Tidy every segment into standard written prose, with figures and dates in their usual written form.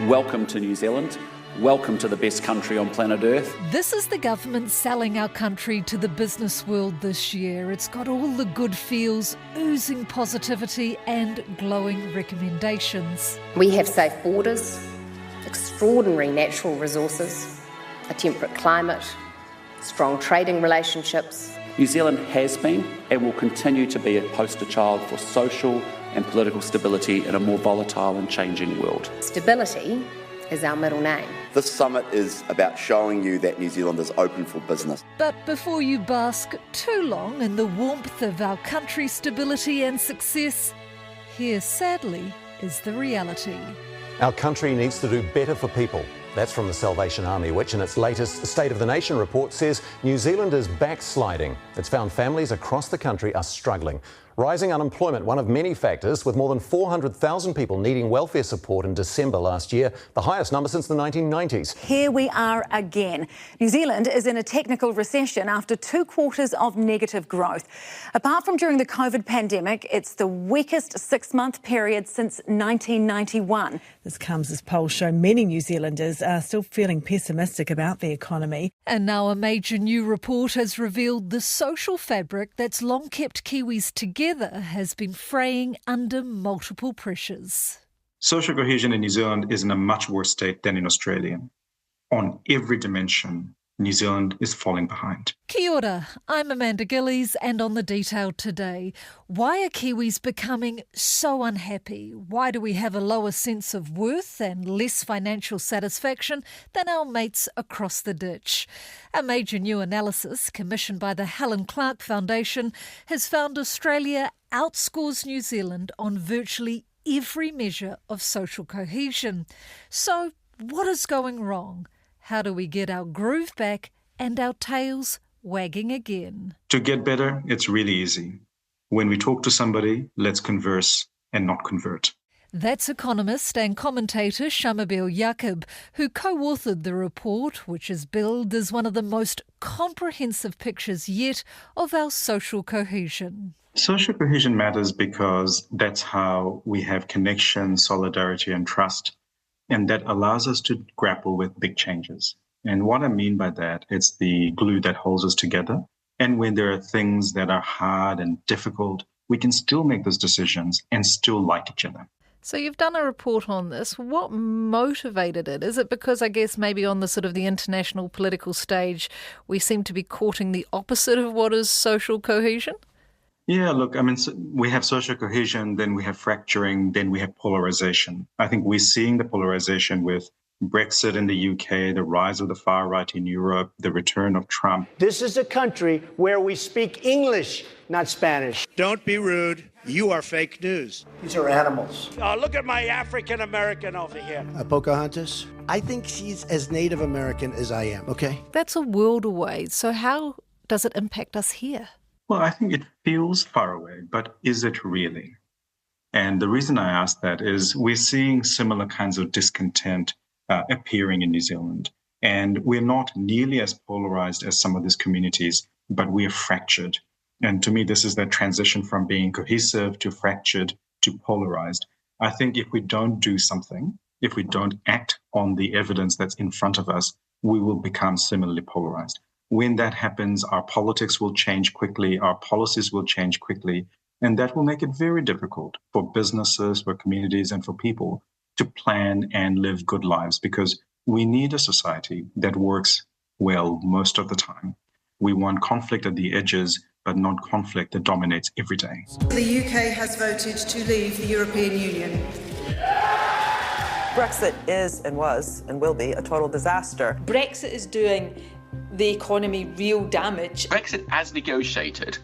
welcome to New Zealand. Welcome to the best country on planet Earth. This is the government selling our country to the business world this year. It's got all the good feels, oozing positivity and glowing recommendations. We have safe borders, extraordinary natural resources, a temperate climate, strong trading relationships. New Zealand has been and will continue to be a poster child for social and political stability in a more volatile and changing world. Stability is our middle name. This summit is about showing you that New Zealand is open for business. But before you bask too long in the warmth of our country's stability and success, here sadly is the reality. Our country needs to do better for people. That's from the Salvation Army, which in its latest State of the Nation report says New Zealand is backsliding. It's found families across the country are struggling. Rising unemployment, one of many factors, with more than 400,000 people needing welfare support in December last year, the highest number since the 1990s. Here we are again. New Zealand is in a technical recession after 2 quarters of negative growth. Apart from during the COVID pandemic, it's the weakest 6-month period since 1991. This comes as polls show many New Zealanders are still feeling pessimistic about the economy. And now a major new report has revealed the social fabric that's long kept Kiwis together has been fraying under multiple pressures. Social cohesion in New Zealand is in a much worse state than in Australia. On every dimension, New Zealand is falling behind. Kia ora, I'm Amanda Gillies, and on The Detail today, why are Kiwis becoming so unhappy? Why do we have a lower sense of worth and less financial satisfaction than our mates across the ditch? A major new analysis commissioned by the Helen Clark Foundation has found Australia outscores New Zealand on virtually every measure of social cohesion. So, what is going wrong? How do we get our groove back and our tails wagging again? To get better, it's really easy. When we talk to somebody, let's converse and not convert. That's economist and commentator Shamabeel Yaqub, who co-authored the report, which is billed as one of the most comprehensive pictures yet of our social cohesion. Social cohesion matters because that's how we have connection, solidarity, and trust. And that allows us to grapple with big changes. And what I mean by that, it's the glue that holds us together. And when there are things that are hard and difficult, we can still make those decisions and still like each other. So you've done a report on this. What motivated it? Is it because, I guess, maybe on the sort of the international political stage, we seem to be courting the opposite of what is social cohesion? Yeah, look, we have social cohesion, then we have fracturing, then we have polarization. I think we're seeing the polarization with Brexit in the UK, the rise of the far right in Europe, the return of Trump. This is a country where we speak English, not Spanish. Don't be rude. You are fake news. These are animals. Look at my African American over here. Pocahontas, I think she's as Native American as I am, okay? That's a world away. So how does it impact us here? Well, I think it feels far away, but is it really? And the reason I ask that is we're seeing similar kinds of discontent appearing in New Zealand. And we're not nearly as polarized as some of these communities, but we are fractured. And to me, this is that transition from being cohesive to fractured to polarized. I think if we don't do something, if we don't act on the evidence that's in front of us, we will become similarly polarized. When that happens, our politics will change quickly, our policies will change quickly, and that will make it very difficult for businesses, for communities, and for people to plan and live good lives, because we need a society that works well most of the time. We want conflict at the edges, but not conflict that dominates every day. The UK has voted to leave the European Union. Brexit is and was and will be a total disaster. Brexit is doing the economy real damage. Brexit, as negotiated,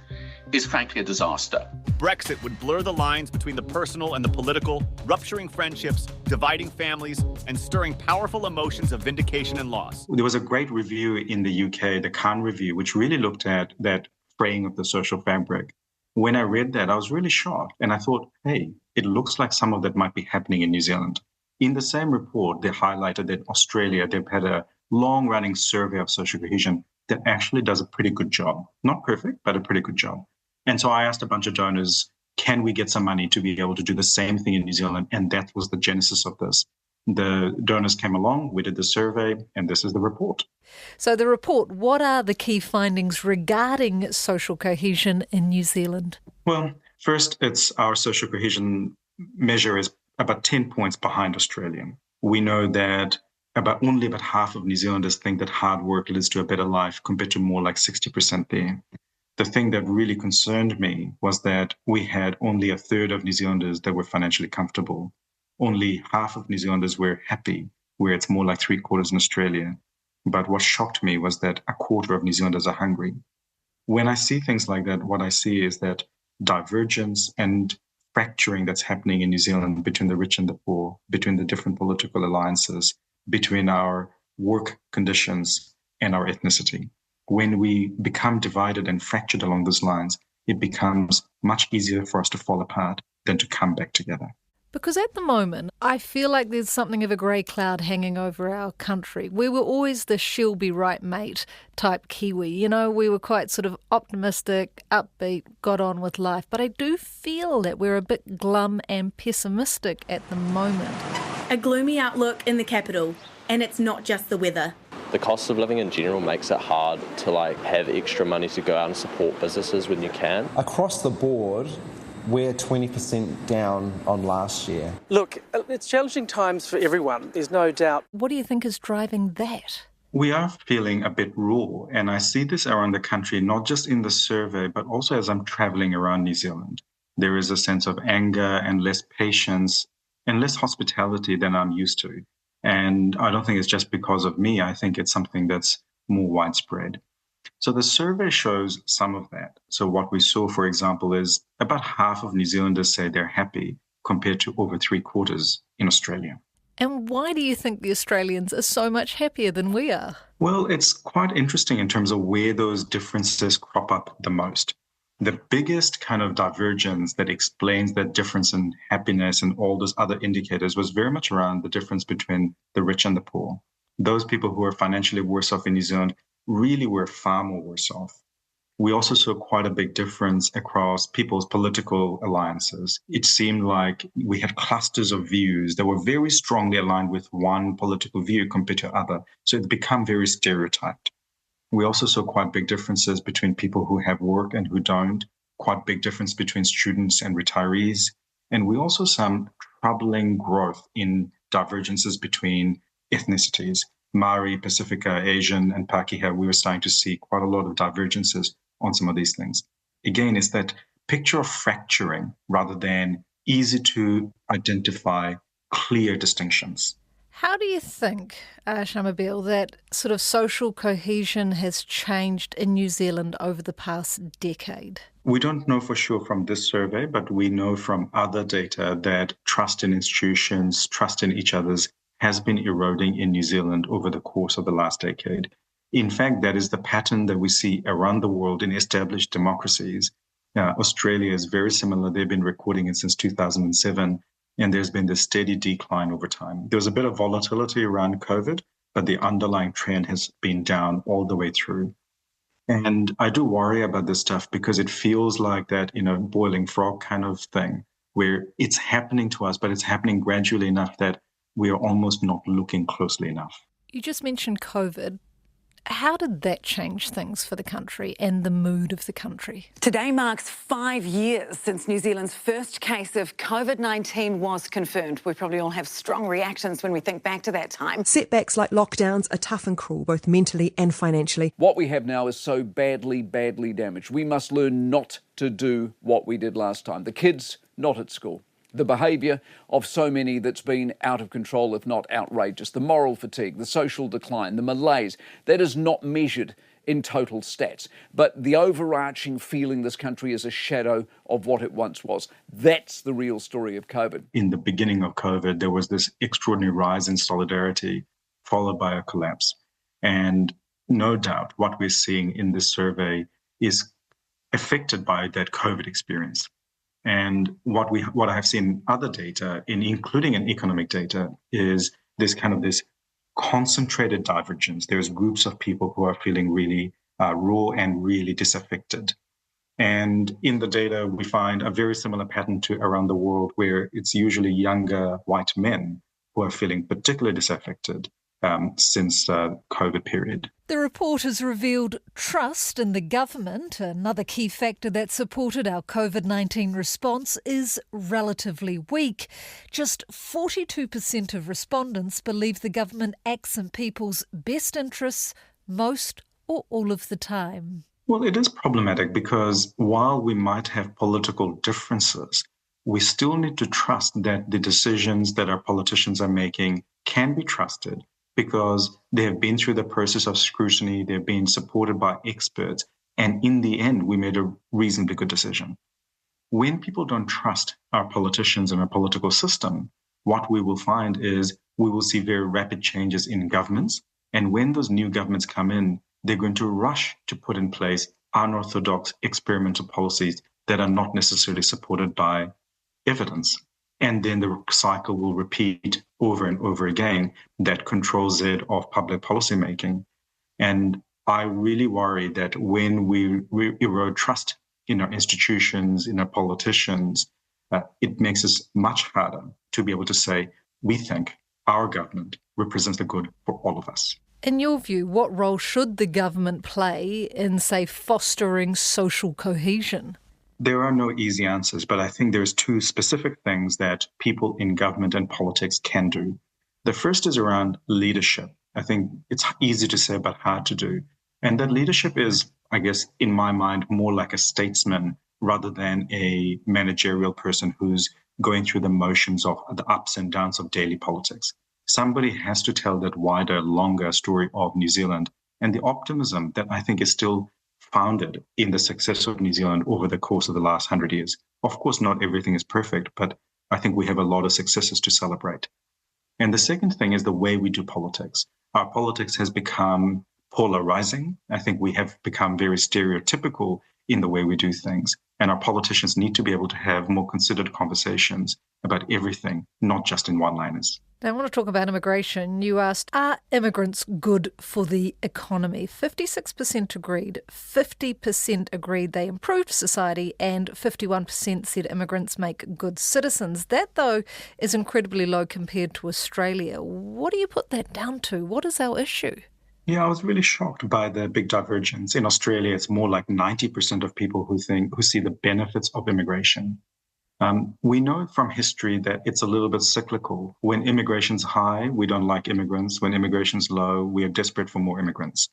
is frankly a disaster. Brexit would blur the lines between the personal and the political, rupturing friendships, dividing families, and stirring powerful emotions of vindication and loss. There was a great review in the UK, the Khan Review, which really looked at that fraying of the social fabric. When I read that, I was really shocked. And I thought, hey, it looks like some of that might be happening in New Zealand. In the same report, they highlighted that Australia, they've had a long-running survey of social cohesion that actually does a pretty good job. Not perfect, but a pretty good job. And so I asked a bunch of donors, can we get some money to be able to do the same thing in New Zealand? And that was the genesis of this. The donors came along, we did the survey, and this is the report. So the report, what are the key findings regarding social cohesion in New Zealand? Well, first, it's our social cohesion measure is about 10 points behind Australia. We know that only about half of New Zealanders think that hard work leads to a better life, compared to more like 60% there. The thing that really concerned me was that we had only a third of New Zealanders that were financially comfortable. Only half of New Zealanders were happy, where it's more like 3/4 in Australia. But what shocked me was that a quarter of New Zealanders are hungry. When I see things like that, what I see is that divergence and fracturing that's happening in New Zealand between the rich and the poor, between the different political alliances, between our work conditions and our ethnicity. When we become divided and fractured along those lines, it becomes much easier for us to fall apart than to come back together. Because at the moment, I feel like there's something of a grey cloud hanging over our country. We were always the she'll be right mate type Kiwi. You know, we were quite sort of optimistic, upbeat, got on with life. But I do feel that we're a bit glum and pessimistic at the moment. A gloomy outlook in the capital, and it's not just the weather. The cost of living in general makes it hard to have extra money to go out and support businesses when you can. Across the board, we're 20% down on last year. Look, it's challenging times for everyone, there's no doubt. What do you think is driving that? We are feeling a bit raw, and I see this around the country, not just in the survey, but also as I'm traveling around New Zealand. There is a sense of anger and less patience and less hospitality than I'm used to. And I don't think it's just because of me. I think it's something that's more widespread. So the survey shows some of that. So what we saw, for example, is about half of New Zealanders say they're happy, compared to over 3/4 in Australia. And why do you think the Australians are so much happier than we are? Well, it's quite interesting in terms of where those differences crop up the most. The biggest kind of divergence that explains that difference in happiness and all those other indicators was very much around the difference between the rich and the poor. Those people who are financially worse off in New Zealand really were far more worse off. We also saw quite a big difference across people's political alliances. It seemed like we had clusters of views that were very strongly aligned with one political view compared to other. So it became very stereotyped. We also saw quite big differences between people who have work and who don't, quite big difference between students and retirees. And we also saw some troubling growth in divergences between ethnicities. Maori, Pacifica, Asian, and Pākehā, we were starting to see quite a lot of divergences on some of these things. Again, it's that picture of fracturing rather than easy to identify clear distinctions. How do you think, Shamabeel, that sort of social cohesion has changed in New Zealand over the past decade? We don't know for sure from this survey, but we know from other data that trust in institutions, trust in each other's has been eroding in New Zealand over the course of the last decade. In fact, that is the pattern that we see around the world in established democracies. Australia is very similar. They've been recording it since 2007, and there's been this steady decline over time. There was a bit of volatility around COVID, but the underlying trend has been down all the way through. And I do worry about this stuff because it feels like that, boiling frog kind of thing, where it's happening to us, but it's happening gradually enough that we are almost not looking closely enough. You just mentioned COVID. How did that change things for the country and the mood of the country? Today marks 5 years since New Zealand's first case of COVID-19 was confirmed. We probably all have strong reactions when we think back to that time. Setbacks like lockdowns are tough and cruel, both mentally and financially. What we have now is so badly damaged. We must learn not to do what we did last time. The kids not at school. The behaviour of so many that's been out of control, if not outrageous, the moral fatigue, the social decline, the malaise, that is not measured in total stats. But the overarching feeling this country is a shadow of what it once was. That's the real story of COVID. In the beginning of COVID, there was this extraordinary rise in solidarity, followed by a collapse. And no doubt what we're seeing in this survey is affected by that COVID experience. And what I have seen in other data, including in economic data, is this concentrated divergence. There's groups of people who are feeling really raw and really disaffected. And in the data, we find a very similar pattern to around the world, where it's usually younger white men who are feeling particularly disaffected since the COVID period. The report has revealed trust in the government, another key factor that supported our COVID-19 response, is relatively weak. Just 42% of respondents believe the government acts in people's best interests most or all of the time. Well, it is problematic because while we might have political differences, we still need to trust that the decisions that our politicians are making can be trusted because they have been through the process of scrutiny, they've been supported by experts, and in the end, we made a reasonably good decision. When people don't trust our politicians and our political system, what we will find is we will see very rapid changes in governments, and when those new governments come in, they're going to rush to put in place unorthodox experimental policies that are not necessarily supported by evidence. And then the cycle will repeat over and over again, that Control Z of public policy making. And I really worry that when we erode trust in our institutions, in our politicians, it makes us much harder to be able to say, we think our government represents the good for all of us. In your view, what role should the government play in, say, fostering social cohesion? There are no easy answers, but I think there's two specific things that people in government and politics can do. The first is around leadership. I think it's easy to say but hard to do. And that leadership is, I guess, in my mind, more like a statesman rather than a managerial person who's going through the motions of the ups and downs of daily politics. Somebody has to tell that wider, longer story of New Zealand and the optimism that I think is still founded in the success of New Zealand over the course of the last 100 years. Of course, not everything is perfect, but I think we have a lot of successes to celebrate. And the second thing is the way we do politics. Our politics has become polarizing. I think we have become very stereotypical in the way we do things. And our politicians need to be able to have more considered conversations about everything, not just in one-liners. Now, I want to talk about immigration. You asked, are immigrants good for the economy? 56% agreed, 50% agreed they improve society, and 51% said immigrants make good citizens. That, though, is incredibly low compared to Australia. What do you put that down to? What is our issue? Yeah, I was really shocked by the big divergence. In Australia, it's more like 90% of people who see the benefits of immigration. We know from history that it's a little bit cyclical. When immigration's high, we don't like immigrants. When immigration's low, we are desperate for more immigrants.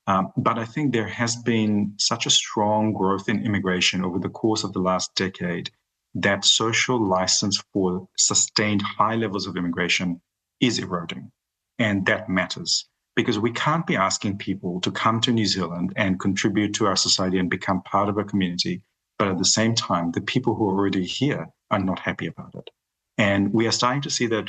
But I think there has been such a strong growth in immigration over the course of the last decade that social license for sustained high levels of immigration is eroding. And that matters because we can't be asking people to come to New Zealand and contribute to our society and become part of a community. But at the same time, the people who are already here are not happy about it. And we are starting to see that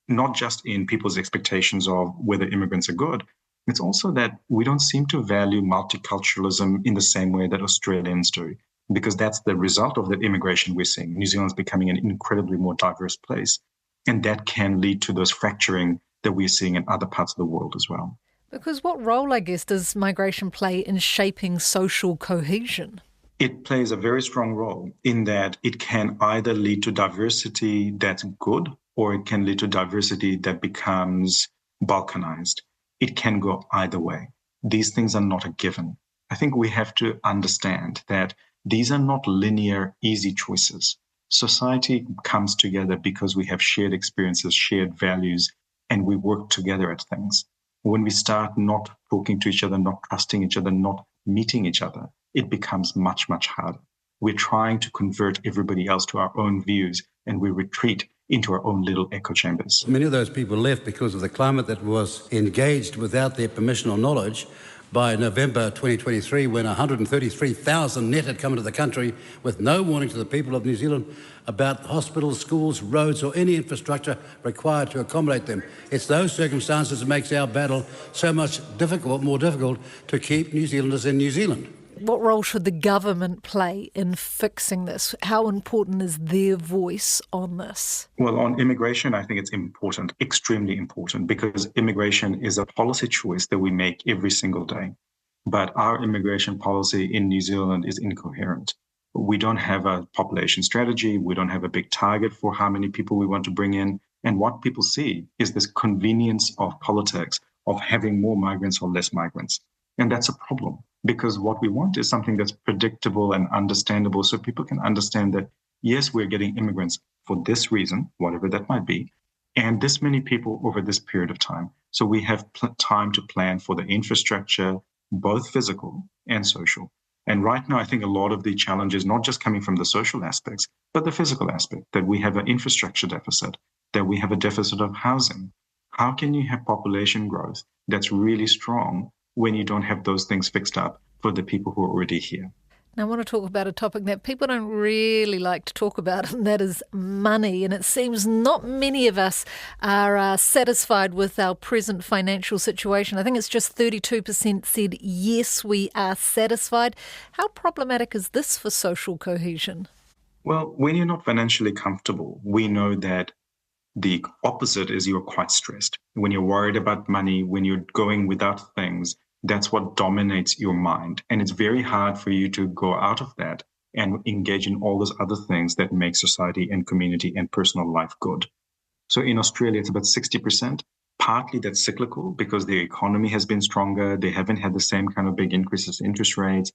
not just in people's expectations of whether immigrants are good, it's also that we don't seem to value multiculturalism in the same way that Australians do, because that's the result of the immigration we're seeing. New Zealand's becoming an incredibly more diverse place. And that can lead to those fracturing that we're seeing in other parts of the world as well. Because what role, I guess, does migration play in shaping social cohesion? It plays a very strong role in that it can either lead to diversity that's good, or it can lead to diversity that becomes balkanized. It can go either way. These things are not a given. I think we have to understand that these are not linear, easy choices. Society comes together because we have shared experiences, shared values, and we work together at things. When we start not talking to each other, not trusting each other, not meeting each other, it becomes much, much harder. We're trying to convert everybody else to our own views, and we retreat into our own little echo chambers. Many of those people left because of the climate that was engaged without their permission or knowledge. By November 2023, when 133,000 net had come into the country with no warning to the people of New Zealand about hospitals, schools, roads or any infrastructure required to accommodate them. It's those circumstances that makes our battle so much more difficult to keep New Zealanders in New Zealand. What role should the government play in fixing this? How important is their voice on this? Well, on immigration, I think it's important, extremely important, because immigration is a policy choice that we make every single day. But our immigration policy in New Zealand is incoherent. We don't have a population strategy. We don't have a big target for how many people we want to bring in. And what people see is this convenience of politics of having more migrants or less migrants. And that's a problem, because what we want is something that's predictable and understandable, so people can understand that, yes, we're getting immigrants for this reason, whatever that might be, and this many people over this period of time. So we have time to plan for the infrastructure, both physical and social. And right now, I think a lot of the challenge is not just coming from the social aspects, but the physical aspect, that we have an infrastructure deficit, that we have a deficit of housing. How can you have population growth that's really strong when you don't have those things fixed up for the people who are already here? Now, I want to talk about a topic that people don't really like to talk about, and that is money. And it seems not many of us are satisfied with our present financial situation. I think it's just 32% said, yes, we are satisfied. How problematic is this for social cohesion? Well, when you're not financially comfortable, we know that the opposite is you're quite stressed. When you're worried about money, when you're going without things, that's what dominates your mind. And it's very hard for you to go out of that and engage in all those other things that make society and community and personal life good. So in Australia, it's about 60%. Partly that's cyclical because the economy has been stronger. They haven't had the same kind of big increases in interest rates.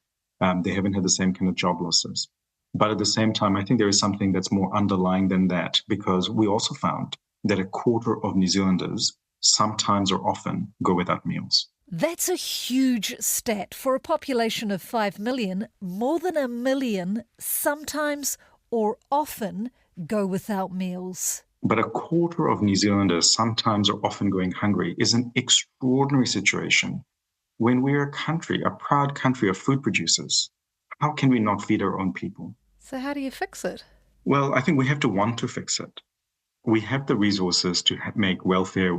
They haven't had the same kind of job losses. But at the same time, I think there is something that's more underlying than that, because we also found that a quarter of New Zealanders sometimes or often go without meals. That's a huge stat. For a population of 5 million, more than 1 million sometimes or often go without meals. But a quarter of New Zealanders sometimes or often going hungry is an extraordinary situation. When we're a country, a proud country of food producers, how can we not feed our own people? So how do you fix it? Well, I think we have to want to fix it. We have the resources to make welfare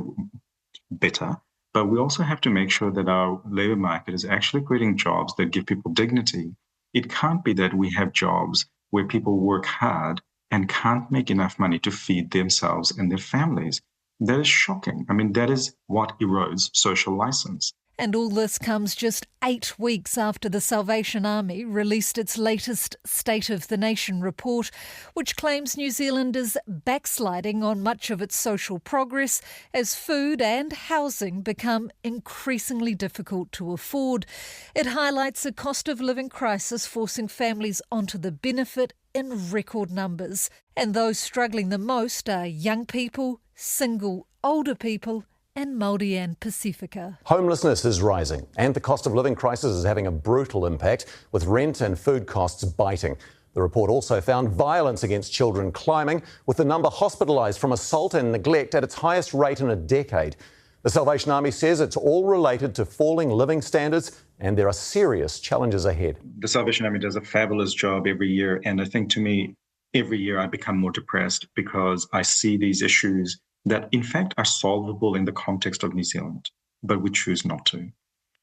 better, but we also have to make sure that our labour market is actually creating jobs that give people dignity. It can't be that we have jobs where people work hard and can't make enough money to feed themselves and their families. That is shocking. I mean, that is what erodes social licence. And all this comes just 8 weeks after the Salvation Army released its latest State of the Nation report, which claims New Zealand is backsliding on much of its social progress as food and housing become increasingly difficult to afford. It highlights a cost of living crisis forcing families onto the benefit in record numbers. And those struggling the most are young people, single, older people, and Māori and Pacifica. Homelessness is rising and the cost of living crisis is having a brutal impact, with rent and food costs biting. The report also found violence against children climbing, with the number hospitalised from assault and neglect at its highest rate in a decade. The Salvation Army says it's all related to falling living standards and there are serious challenges ahead. The Salvation Army does a fabulous job every year, and I think to me, every year I become more depressed because I see these issues that in fact are solvable in the context of New Zealand, but we choose not to.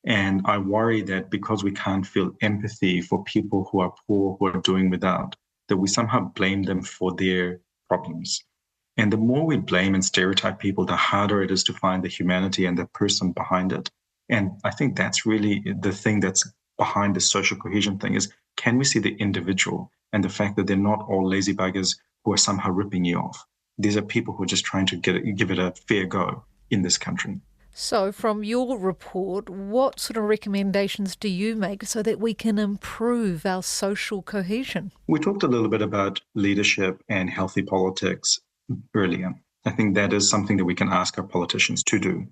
And I worry that because we can't feel empathy for people who are poor, who are doing without, that we somehow blame them for their problems. And the more we blame and stereotype people, the harder it is to find the humanity and the person behind it. And I think that's really the thing that's behind the social cohesion thing is, can we see the individual and the fact that they're not all lazy buggers who are somehow ripping you off? These are people who are just trying to give it a fair go in this country. So from your report, what sort of recommendations do you make so that we can improve our social cohesion? We talked a little bit about leadership and healthy politics earlier. I think that is something that we can ask our politicians to do.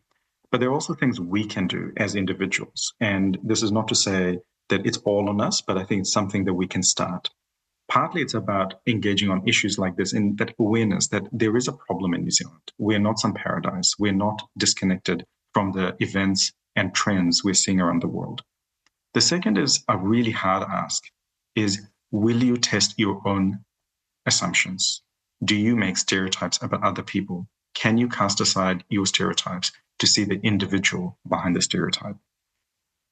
But there are also things we can do as individuals. And this is not to say that it's all on us, but I think it's something that we can start. Partly it's about engaging on issues like this, in that awareness that there is a problem in New Zealand. We're not some paradise. We're not disconnected from the events and trends we're seeing around the world. The second is a really hard ask, is will you test your own assumptions? Do you make stereotypes about other people? Can you cast aside your stereotypes to see the individual behind the stereotype?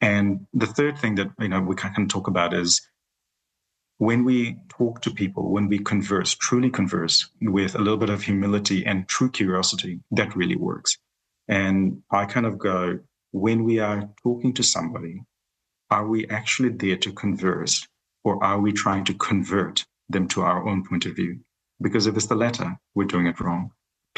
And the third thing that we can talk about is, when we talk to people, when we converse, truly converse with a little bit of humility and true curiosity, that really works. And I kind of go, when we are talking to somebody, are we actually there to converse, or are we trying to convert them to our own point of view? Because if it's the latter, we're doing it wrong.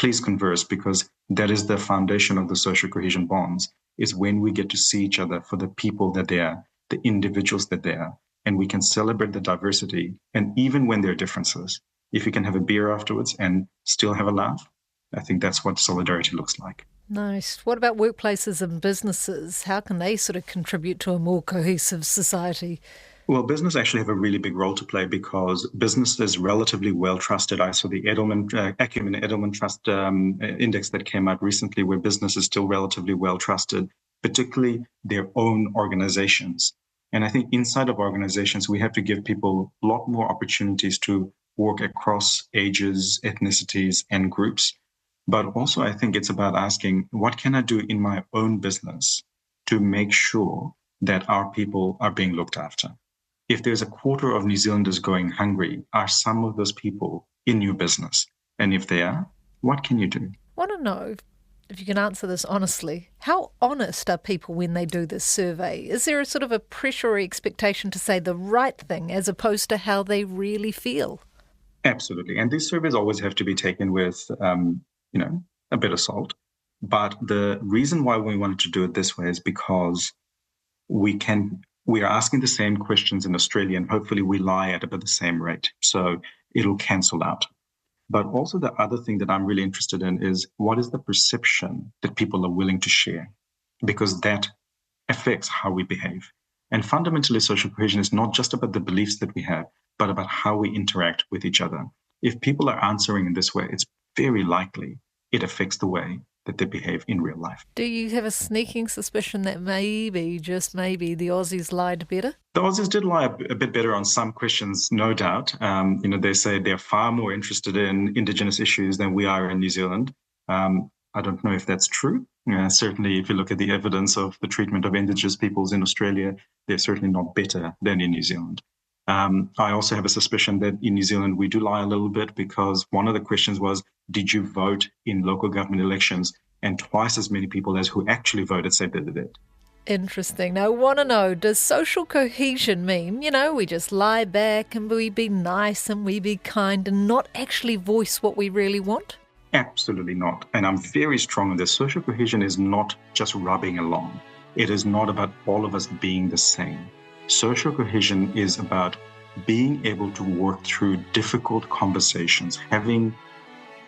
please converse, because that is the foundation of the social cohesion bonds, is when we get to see each other for the people that they are, the individuals that they are, and we can celebrate the diversity. And even when there are differences, if you can have a beer afterwards and still have a laugh, I think that's what solidarity looks like. Nice. What about workplaces and businesses? How can they sort of contribute to a more cohesive society? Well, business actually have a really big role to play, because business is relatively well trusted. I saw the Acumen Edelman Trust Index that came out recently, where business is still relatively well trusted, particularly their own organizations. And I think inside of organizations, we have to give people a lot more opportunities to work across ages, ethnicities, and groups. But also, I think it's about asking, what can I do in my own business to make sure that our people are being looked after? If there's a quarter of New Zealanders going hungry, are some of those people in your business? And if they are, what can you do? I want to know, if you can answer this honestly, how honest are people when they do this survey? Is there a sort of a pressure or expectation to say the right thing as opposed to how they really feel? Absolutely. And these surveys always have to be taken with, a bit of salt. But the reason why we wanted to do it this way is because we are asking the same questions in Australia, and hopefully we lie at about the same rate. So it'll cancel out. But also the other thing that I'm really interested in is, what is the perception that people are willing to share? Because that affects how we behave. And fundamentally, social cohesion is not just about the beliefs that we have, but about how we interact with each other. If people are answering in this way, it's very likely it affects the way that they behave in real life. Do you have a sneaking suspicion that maybe, just maybe, the Aussies lied better? The Aussies did lie a bit better on some questions, no doubt. They say they're far more interested in Indigenous issues than we are in New Zealand. I don't know if that's true. Certainly, if you look at the evidence of the treatment of Indigenous peoples in Australia, they're certainly not better than in New Zealand. I also have a suspicion that in New Zealand, we do lie a little bit, because one of the questions was, did you vote in local government elections? And twice as many people as who actually voted said that they did. Interesting. Now, I want to know, does social cohesion mean, we just lie back and we be nice and we be kind and not actually voice what we really want? Absolutely not. And I'm very strong on this. Social cohesion is not just rubbing along. It is not about all of us being the same. Social cohesion is about being able to work through difficult conversations, having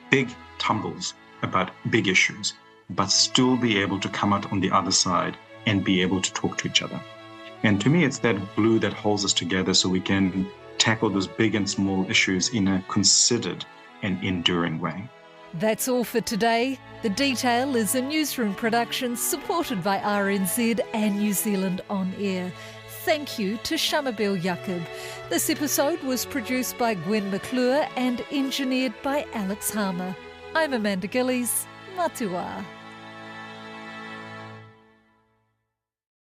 big tumbles about big issues, but still be able to come out on the other side and be able to talk to each other. And to me, it's that glue that holds us together, so we can tackle those big and small issues in a considered and enduring way. That's all for today. The Detail is a newsroom production supported by RNZ and New Zealand On Air. Thank you to Shamabel Yaqub. This episode was produced by Gwen McClure and engineered by Alex Harmer. I'm Amanda Gillies. Matua.